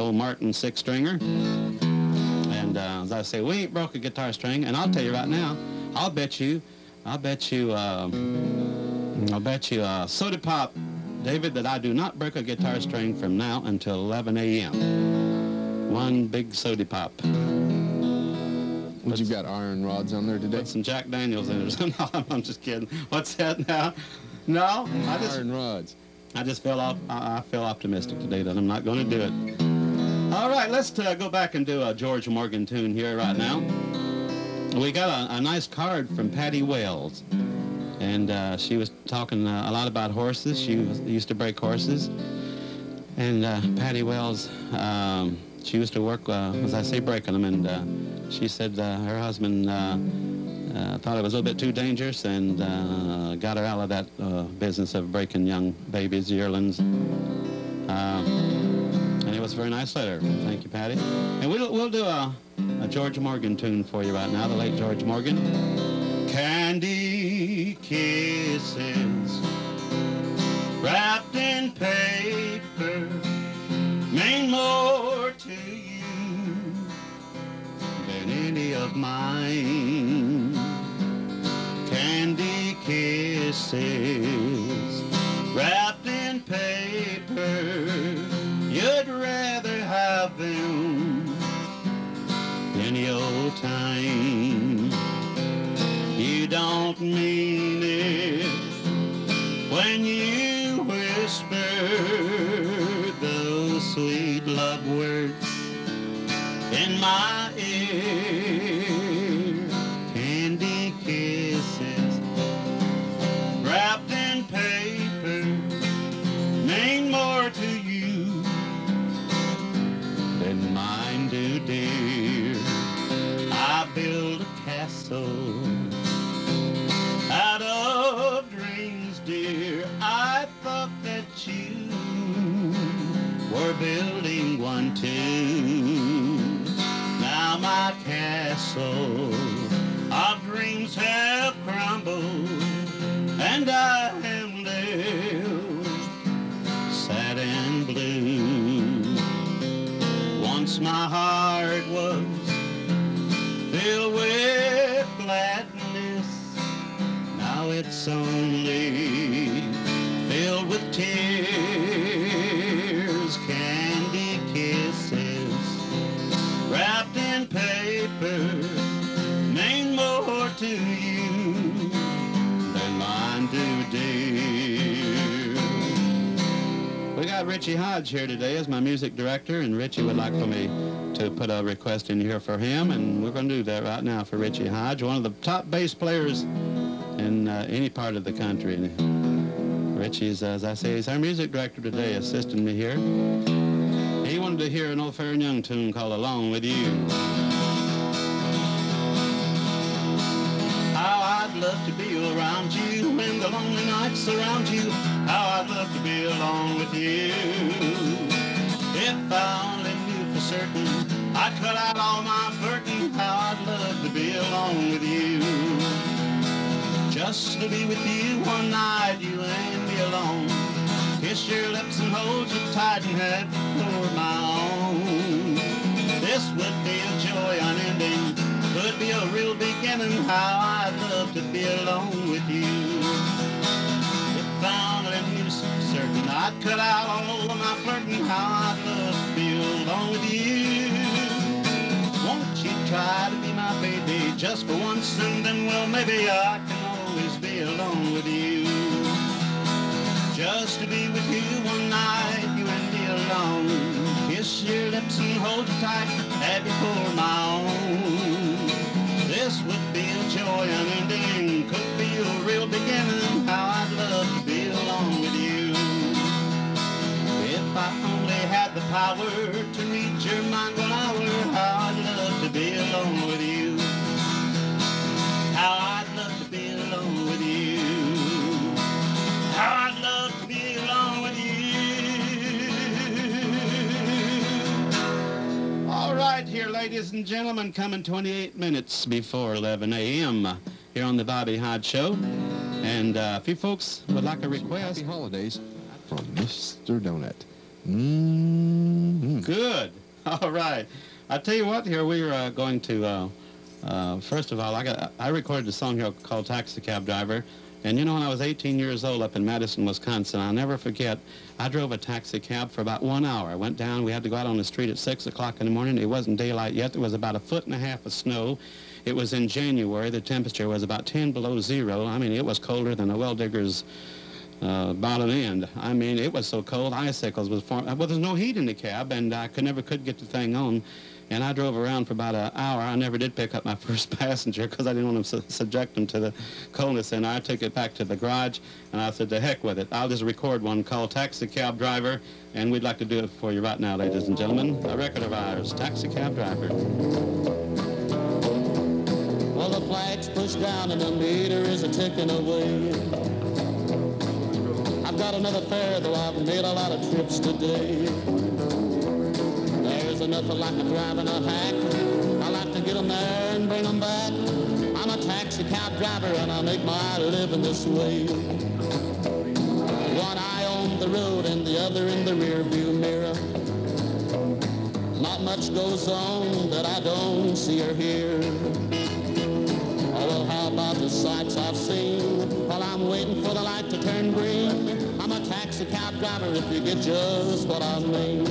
old Martin six-stringer. And as I say, we ain't broke a guitar string. And I'll tell you right now, I'll bet you soda pop, David, that I do not break a guitar string from now until 11 a.m. One big soda pop. What, you got iron rods on there today? Put some Jack Daniels in it. No, I'm just kidding. What's that now? No, iron rods. I just feel I feel optimistic today that I'm not going to do it. All right, let's go back and do a George Morgan tune here right now. We got a nice card from Patty Wells, and she was talking a lot about horses. She used to break horses, and Patty Wells, she used to work, as I say, breaking them, and she said her husband thought it was a little bit too dangerous and got her out of that business of breaking young babies, yearlings. And it was a very nice letter. Thank you, Patty. And we'll do a George Morgan tune for you right now, the late George Morgan. Candy kisses wrapped in paper mean more to you than any of mine. Candy kisses wrapped in paper, you'd rather have them any old time. You don't mean it when you whisper those sweet love words in my ear. Candy kisses wrapped in paper mean more to you than mine do, dear. I build a castle out of dreams, dear. I thought that you were building one too. Now my castle of dreams have crumbled, and I am left sad and blue. Once my heart was filled with gladness, now it's only filled with tears. Candy kisses wrapped in paper mean more to you than mine do, dear. We got Richie Hodge here today as my music director, and Richie would like for me to put a request in here for him, and we're going to do that right now for Richie Hodge, one of the top bass players in any part of the country. And Richie's, as I say, he's our music director today, assisting me here. He wanted to hear an old Fair and Young tune called Along With You. How I'd love to be around you when the lonely nights surround you. How I'd love to be along with you. If I only knew for certain I'd cut out all my flirting. How I'd love to be along with you. Just to be with you one night, you and me alone. Kiss your lips and hold you tight and have you for my own. This would be a joy unending, could be a real beginning. How I'd love to be alone with you. If I only knew so certain I'd cut out all of my flirting. How I'd love to be alone with you. Won't you try to be my baby just for once, and then, well, maybe I can always be alone with you. Just to be with you one night, you and me alone. Kiss your lips and hold you tight, have you for my own. This would be a joy unending, could be a real beginning. How I'd love to be alone with you. If I only had the power to read your mind 1 hour, how I'd love to be alone with you. How I'd love to be alone with you. How I'd love to be alone with you. All right, here, ladies and gentlemen, coming 28 minutes before 11 a.m. here on the Bobby Hodge Show. And if you folks would like a request. Happy holidays from Mr. Donut. Good. All right. I tell you what, here we are going to, first of all, I recorded a song here called Taxi Cab Driver. And you know, when I was 18 years old up in Madison, Wisconsin, I'll never forget, I drove a taxi cab for about 1 hour. I went down, we had to go out on the street at 6 o'clock in the morning. It wasn't daylight yet. There was about 1.5 feet of snow. It was in January. The temperature was about 10 below zero. I mean, it was colder than a well-digger's bottom end. I mean, it was so cold, icicles was forming. Well, there's no heat in the cab, and I never could get the thing on. And I drove around for about an hour. I never did pick up my first passenger because I didn't want to subject them to the coldness. And I took it back to the garage, and I said, to heck with it. I'll just record one called Taxi Cab Driver, and we'd like to do it for you right now, ladies and gentlemen. A record of ours, Taxi Cab Driver. Well, the flag's pushed down and the meter is a-ticking away. I've got another fare, though I've made a lot of trips today. There's nothing like a driving a hack. I like to get them there and bring them back. I'm a taxi cab driver and I make my living this way. One eye on the road and the other in the rear view mirror. Not much goes on that I don't see or hear. Oh, well, how about the sights I've seen while I'm waiting for the light to turn green? I'm a taxi cab driver if you get just what I mean.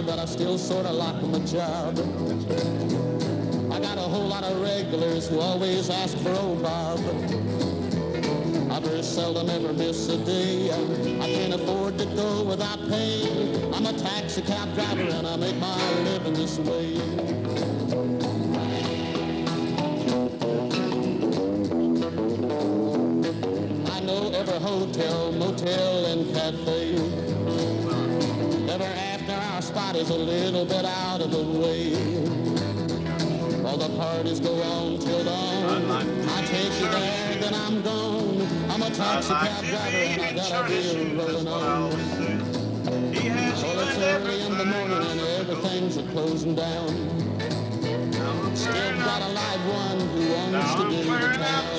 But I still sort of like my job. I got a whole lot of regulars who always ask for old Bob. I very seldom ever miss a day. I can't afford to go without pay. I'm a taxi cab driver and I make my living this way. I know every hotel, motel, and cafe. Every after-hour spot is a little bit out of the way. All the parties go on till dawn. I take you there, then I'm gone. I'm a taxi cab driver and I got a deal rolling on. Well, it's early in the morning and everything's a-closing down. Still got a live one who wants to do the town.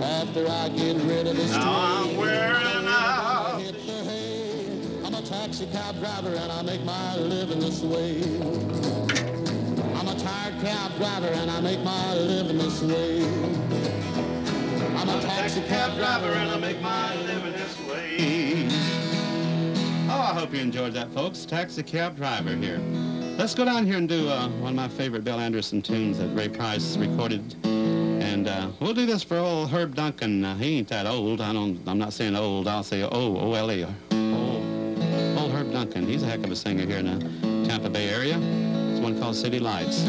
After I get rid of this taxi cab driver and I make my living this way. I'm a tired cab driver and I make my living this way. I'm a taxi cab driver and I make my living this way. Oh, I hope you enjoyed that, folks. Taxi Cab Driver here. Let's go down here and do one of my favorite Bill Anderson tunes that Ray Price recorded. And we'll do this for old Herb Duncan. He ain't that old. I'm not saying old. I'll say O-O-L-E. Herb Duncan. He's a heck of a singer here in the Tampa Bay area. It's one called City Lights.